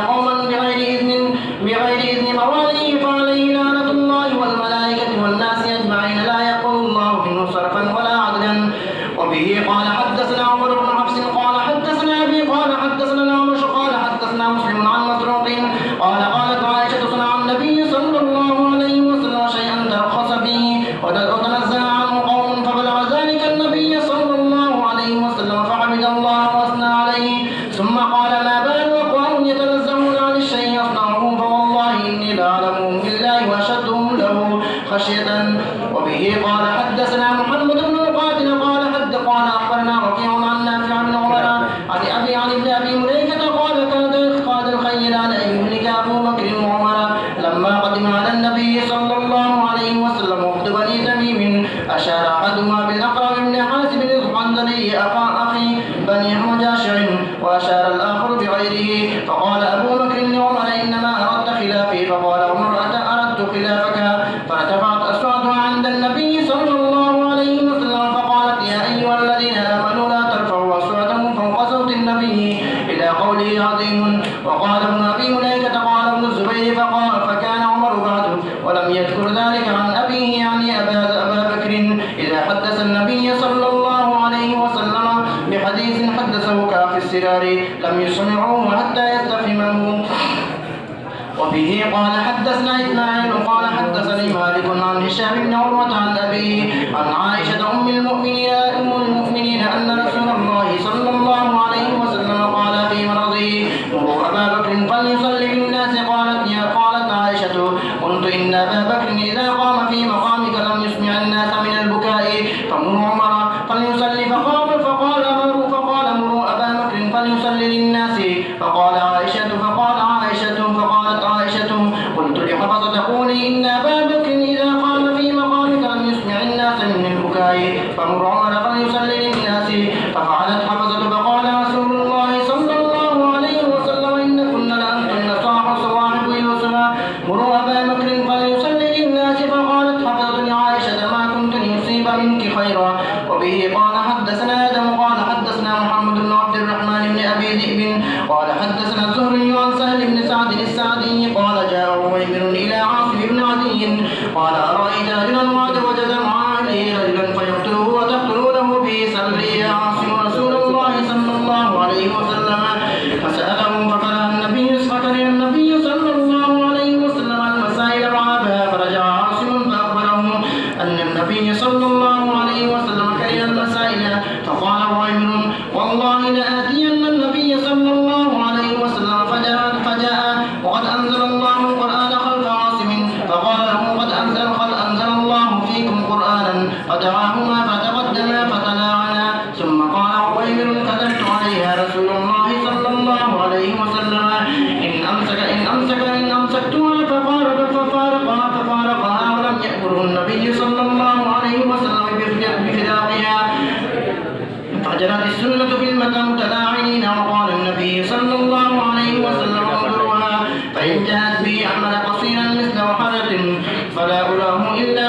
قوما بغير إذن مواليه فعليه لعنة الله والملائكة والناس أجمعين لا يقول الله منه صرفا ولا عدلا. وبه قال حدثنا عمر بن حفص قال حدثنا أبي قال حدثنا الأعمش قال حدثنا مسلم عن مسروق قال قالت عائشة صنع النبي صلى الله عليه وسلم شيئا ترخص به وتنزل عنه قوم فبلغ ذلك النبي صلى الله عليه وسلم فحمد الله واثنى عليه ثم قال ما بال أقوام يتنزهون عن الشيء يصنعه فوالله إني لأعلمهم بالله وأشدهم له خشية. وبه قال حدثنا محمد بن القاتل قال أخبرنا وكيع عن نافع بن عمر عن ابن أبي مليكة قال قاد الخيل على أن يهلك أبو بكر وعمر لما قدم على النبي صلى الله عليه وسلم وفد بني تميم أشار أحدهما بالأقرع بن حاسب الخندري أخي بني حجاشع وأشار الآخر بغيره فقال أبو بكر لعمر إنما أردت خلافي فقال عمر أردت خلافك فارتفعت أصواتها عند النبي صلى الله عليه وسلم فقالت يا أيها الذين آمنوا لا ترفعوا أصواتكم فوق صوت النبي إلى قوله عظيم. وقال ابن أبي مليكة قال ابن الزبير فكان عمر بعده ولم يذكر ذلك عن أبيه يعني أبا بكر إذا حدث النبي صلى الله عليه وسلم بحديث حدثه كافي السرار لم يسمعوه حتى يستفهمه. وبه قال حدثنا إسماعيل قال حدثني مالك عن هشام بن عروة عن أبيه عن عائشة أم المؤمنين أن رسول الله صلى الله عليه وسلم قال في مرضه مروا أبا بكر فليصلي بالناس قالت عائشة قلت إن أبا بكر إذا قام في مقامك لم يسمع الناس من البكاء فمروا عمر فليصلي فقال مروا أبا بكر فليصلي للناس فقالت عائشة قلت لحفصة تقولي إن أبا بكر إذا قام في مقامك لم يسمع الناس من البكاء فمر عمر فليصلي للناس ففعلت حفصة فقال رسول الله صلى الله عليه وسلم إن كن لأنتن صواحب يوسف مروا أبا بكر فليصلي للناس فقالت حفصة لعائشة ما كنت ليصيب منك خيرا. وبه قال حدثنا آدم قال حدثنا محمد بن عبد الرحمن بن أبي ذئب قال حدثنا الزهري عن سهل بن سعد السعدي قال جاء عويمر إلى عاصم بن عدي قال أرأيت رجلا وجد مع أهله رجلا فيقتله وتقتلونه به سلي يا عاصم رسول الله صلى الله عليه وسلم فسأله فكره النبي صلى الله عليه وسلم المسائل رعبها فرجع عاصم فأخبره أن النبي صلى الله عليه وسلم كره المسائل فقال عويمر والله لآتين النبي صلى الله عليه وسلم فجاء وقد أنزل الله القرآن خلف عاصم فقال له قد أنزل الله فيكم قرآنا فدعاهما فتقدما فتلاعنا ثم قال عويمر كذبت عليها رسول الله صلى الله عليه وسلم إن أمسكتها ففارقها ولم يأمره النبي صلى الله عليه وسلم بفراقها فجرت السنة في المتلاعنين. وقال النبي صلى الله عليه وسلم انظروها فإن جاءت بي أحمل قصيرا مثل وحرة فلا أراه إلا